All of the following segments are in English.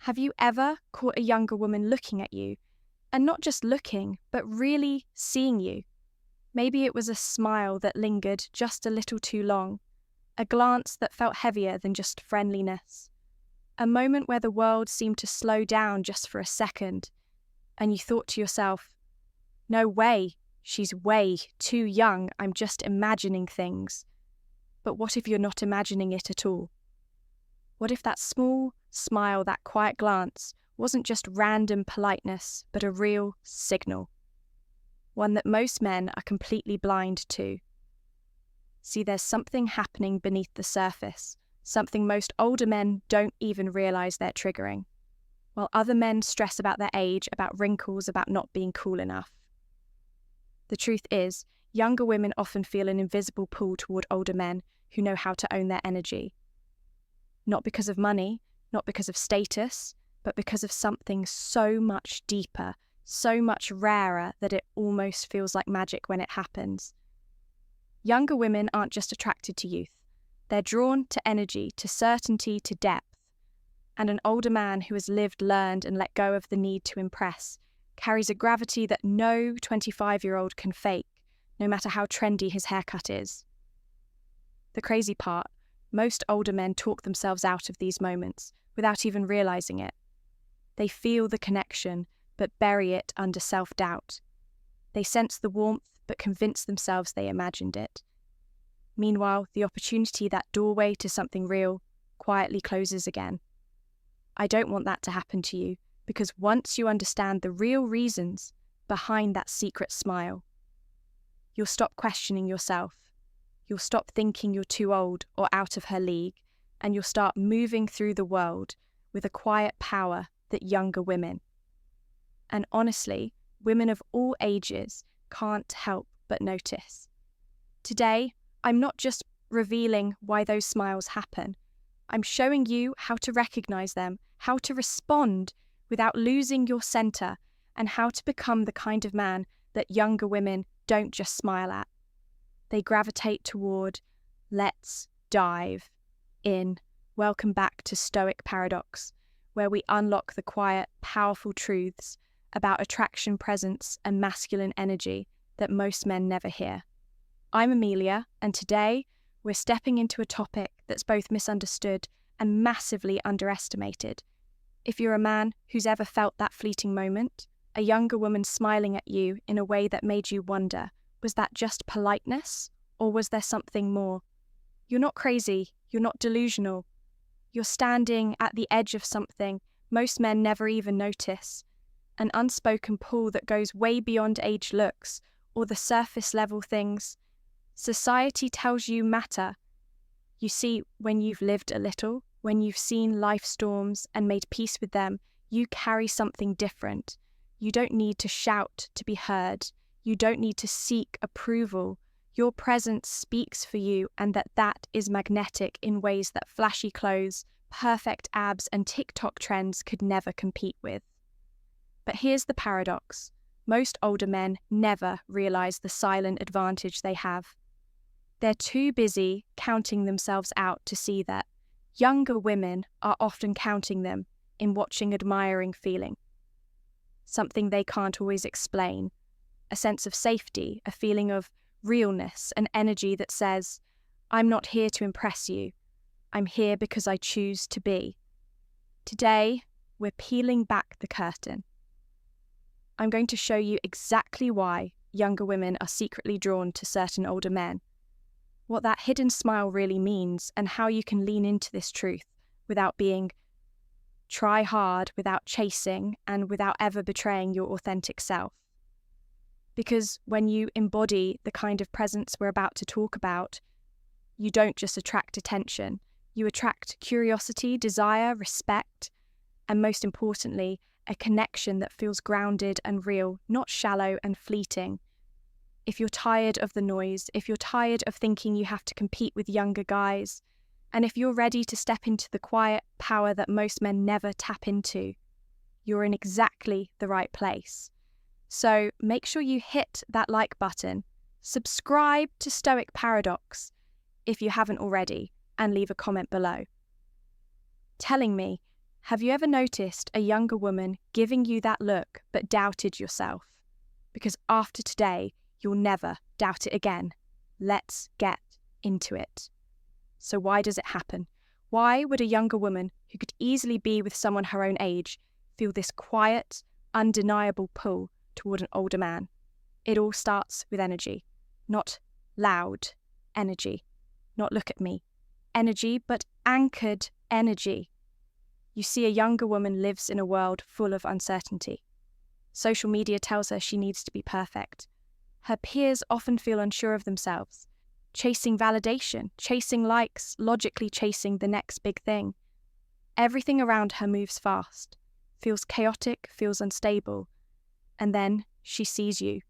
Have you ever caught a younger woman looking at you, and not just looking, but really seeing you? Maybe it was a smile that lingered just a little too long, a glance that felt heavier than just friendliness, a moment where the world seemed to slow down just for a second, and you thought to yourself, no way, she's way too young, I'm just imagining things. But what if you're not imagining it at all? What if that small smile, that quiet glance, wasn't just random politeness, but a real signal? One that most men are completely blind to. See, there's something happening beneath the surface, something most older men don't even realize they're triggering, while other men stress about their age, about wrinkles, about not being cool enough. The truth is, younger women often feel an invisible pull toward older men who know how to own their energy. Not because of money, not because of status, but because of something so much deeper, so much rarer that it almost feels like magic when it happens. Younger women aren't just attracted to youth. They're drawn to energy, to certainty, to depth. And an older man who has lived, learned, and let go of the need to impress carries a gravity that no 25-year-old can fake, no matter how trendy his haircut is. The crazy part, most older men talk themselves out of these moments without even realizing it. They feel the connection, but bury it under self-doubt. They sense the warmth, but convince themselves they imagined it. Meanwhile, the opportunity, that doorway to something real, quietly closes again. I don't want that to happen to you, because once you understand the real reasons behind that secret smile, you'll stop questioning yourself. You'll stop thinking you're too old or out of her league, and you'll start moving through the world with a quiet power that younger women, and honestly, women of all ages, can't help but notice. Today, I'm not just revealing why those smiles happen. I'm showing you how to recognize them, how to respond without losing your center, and how to become the kind of man that younger women don't just smile at. They gravitate toward. Let's dive in. Welcome back to Stoic Paradox, where we unlock the quiet, powerful truths about attraction, presence, and masculine energy that most men never hear. I'm Amelia, and today we're stepping into a topic that's both misunderstood and massively underestimated. If you're a man who's ever felt that fleeting moment, a younger woman smiling at you in a way that made you wonder, was that just politeness, or was there something more? You're not crazy, you're not delusional. You're standing at the edge of something most men never even notice, an unspoken pull that goes way beyond age looks, or the surface level things society tells you matter. You see, when you've lived a little, when you've seen life storms and made peace with them, you carry something different. You don't need to shout to be heard. You don't need to seek approval. Your presence speaks for you, and that is magnetic in ways that flashy clothes, perfect abs, and TikTok trends could never compete with. But here's the paradox. Most older men never realize the silent advantage they have. They're too busy counting themselves out to see that. Younger women are often counting them in watching, admiring, feeling. Something they can't always explain. A sense of safety, a feeling of realness, an energy that says, I'm not here to impress you. I'm here because I choose to be. Today, we're peeling back the curtain. I'm going to show you exactly why younger women are secretly drawn to certain older men, what that hidden smile really means, and how you can lean into this truth without being try hard, without chasing, and without ever betraying your authentic self. Because when you embody the kind of presence we're about to talk about, you don't just attract attention, you attract curiosity, desire, respect, and most importantly, a connection that feels grounded and real, not shallow and fleeting. If you're tired of the noise, if you're tired of thinking you have to compete with younger guys, and if you're ready to step into the quiet power that most men never tap into, you're in exactly the right place. So make sure you hit that like button, subscribe to Stoic Paradox if you haven't already, and leave a comment below telling me Have you ever noticed a younger woman giving you that look but doubted yourself? Because after today, you'll never doubt it again. Let's get into it. So why does it happen? Why would a younger woman who could easily be with someone her own age feel this quiet, undeniable pull toward an older man? It all starts with energy. Not loud energy. Not look at me. Energy, but anchored energy. You see, a younger woman lives in a world full of uncertainty. Social media tells her she needs to be perfect. Her peers often feel unsure of themselves, chasing validation, chasing likes, logically chasing the next big thing. Everything around her moves fast, feels chaotic, feels unstable. And then she sees you.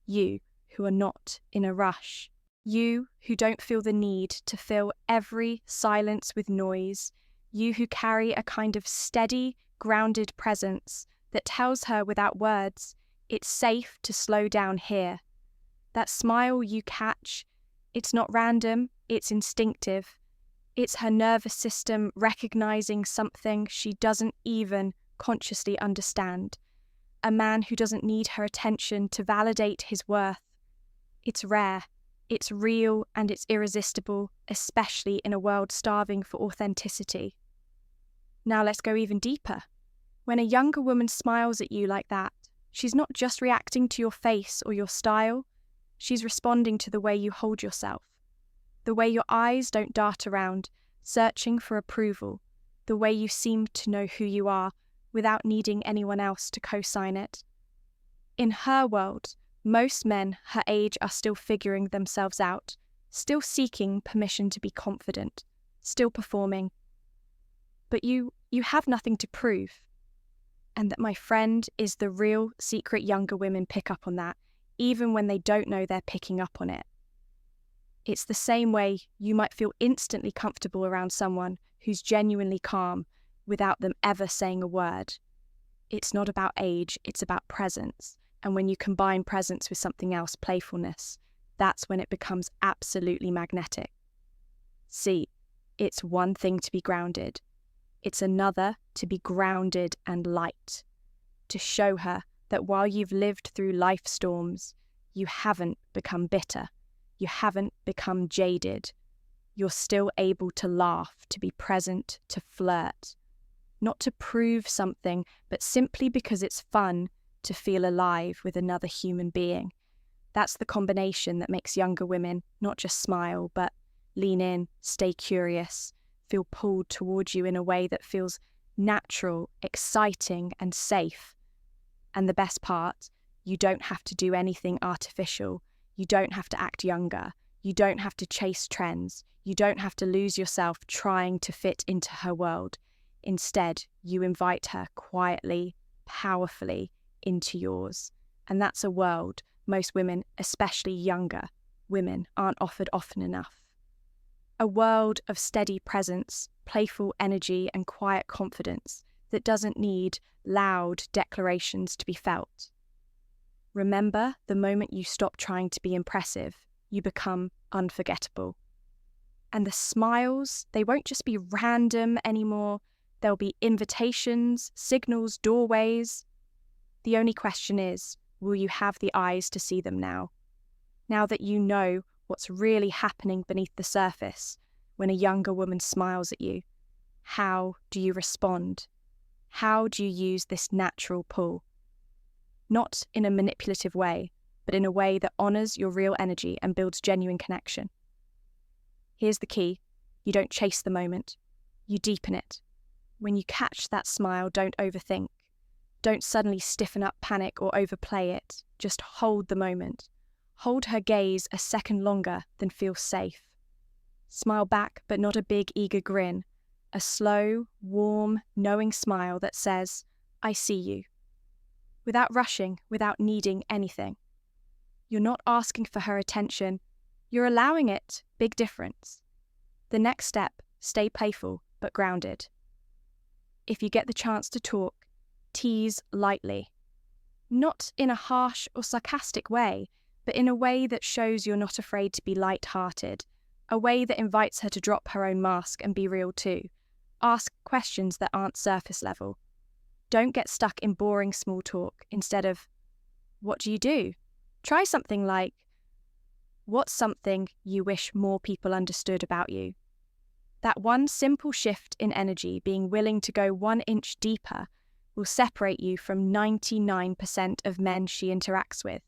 You who are not in a rush. You who don't feel the need to fill every silence with noise. You who carry a kind of steady, grounded presence that tells her without words, it's safe to slow down here. That smile you catch, it's not random, it's instinctive. It's her nervous system recognizing something she doesn't even consciously understand. A man who doesn't need her attention to validate his worth. It's rare, it's real, and it's irresistible, especially in a world starving for authenticity. Now let's go even deeper. When a younger woman smiles at you like that, she's not just reacting to your face or your style, she's responding to the way you hold yourself. The way your eyes don't dart around, searching for approval. The way you seem to know who you are without needing anyone else to co-sign it. In her world, most men her age are still figuring themselves out, still seeking permission to be confident, still performing. But you have nothing to prove. And that, my friend, is the real secret younger women pick up on that, even when they don't know they're picking up on it. It's the same way you might feel instantly comfortable around someone who's genuinely calm without them ever saying a word. It's not about age, it's about presence. And when you combine presence with something else, playfulness, that's when it becomes absolutely magnetic. See, it's one thing to be grounded. It's another to be grounded and light. To show her that while you've lived through life storms, you haven't become bitter. You haven't become jaded. You're still able to laugh, to be present, to flirt. Not to prove something, but simply because it's fun to feel alive with another human being. That's the combination that makes younger women not just smile, but lean in, stay curious, feel pulled towards you in a way that feels natural, exciting, and safe. And the best part, you don't have to do anything artificial. You don't have to act younger. You don't have to chase trends. You don't have to lose yourself trying to fit into her world. Instead, you invite her quietly, powerfully into yours. And that's a world most women, especially younger women, aren't offered often enough. A world of steady presence, playful energy, and quiet confidence that doesn't need loud declarations to be felt. Remember, the moment you stop trying to be impressive, you become unforgettable. And the smiles, they won't just be random anymore. There'll be invitations, signals, doorways. The only question is, will you have the eyes to see them now? Now that you know what's really happening beneath the surface when a younger woman smiles at you, how do you respond? How do you use this natural pull? Not in a manipulative way, but in a way that honours your real energy and builds genuine connection. Here's the key. You don't chase the moment. You deepen it. When you catch that smile, don't overthink. Don't suddenly stiffen up, panic, or overplay it. Just hold the moment. Hold her gaze a second longer than feels safe. Smile back, but not a big, eager grin. A slow, warm, knowing smile that says, I see you. Without rushing, without needing anything. You're not asking for her attention. You're allowing it. Big difference. The next step, stay playful, but grounded. If you get the chance to talk, tease lightly. Not in a harsh or sarcastic way, but in a way that shows you're not afraid to be light-hearted, a way that invites her to drop her own mask and be real too. Ask questions that aren't surface level. Don't get stuck in boring small talk. Instead of, what do you do? Try something like, what's something you wish more people understood about you? That one simple shift in energy, being willing to go 1 inch deeper, will separate you from 99% of men she interacts with.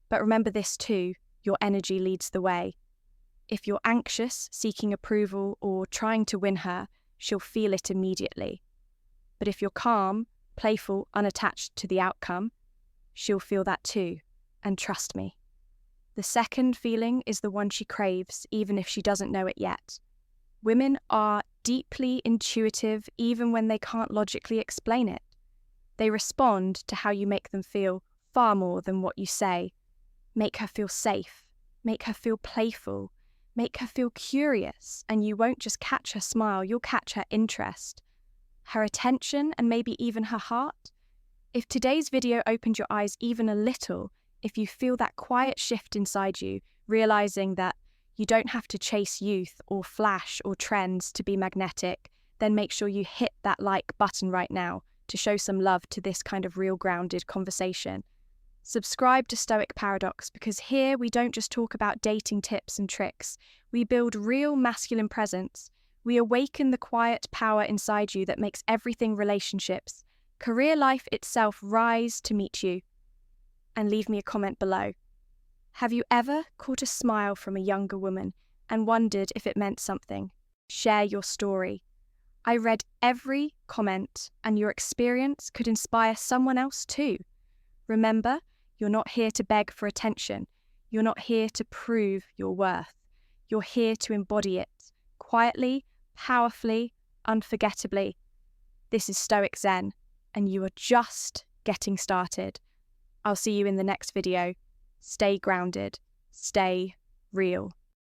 But remember this too, your energy leads the way. If you're anxious, seeking approval, or trying to win her, she'll feel it immediately. But if you're calm, playful, unattached to the outcome, she'll feel that too. And trust me, the second feeling is the one she craves, even if she doesn't know it yet. Women are deeply intuitive even when they can't logically explain it. They respond to how you make them feel far more than what you say. Make her feel safe, make her feel playful, make her feel curious, and you won't just catch her smile, you'll catch her interest, her attention, and maybe even her heart. If today's video opened your eyes even a little, if you feel that quiet shift inside you, realizing that you don't have to chase youth or flash or trends to be magnetic, then make sure you hit that like button right now to show some love to this kind of real grounded conversation. Subscribe to Stoic Paradox, because here we don't just talk about dating tips and tricks. We build real masculine presence. We awaken the quiet power inside you that makes everything relationships, career life itself rise to meet you. And leave me a comment below. Have you ever caught a smile from a younger woman and wondered if it meant something? Share your story. I read every comment, and your experience could inspire someone else too. Remember, you're not here to beg for attention. You're not here to prove your worth. You're here to embody it, quietly, powerfully, unforgettably. This is Stoic Zen, and you are just getting started. I'll see you in the next video. Stay grounded. Stay real.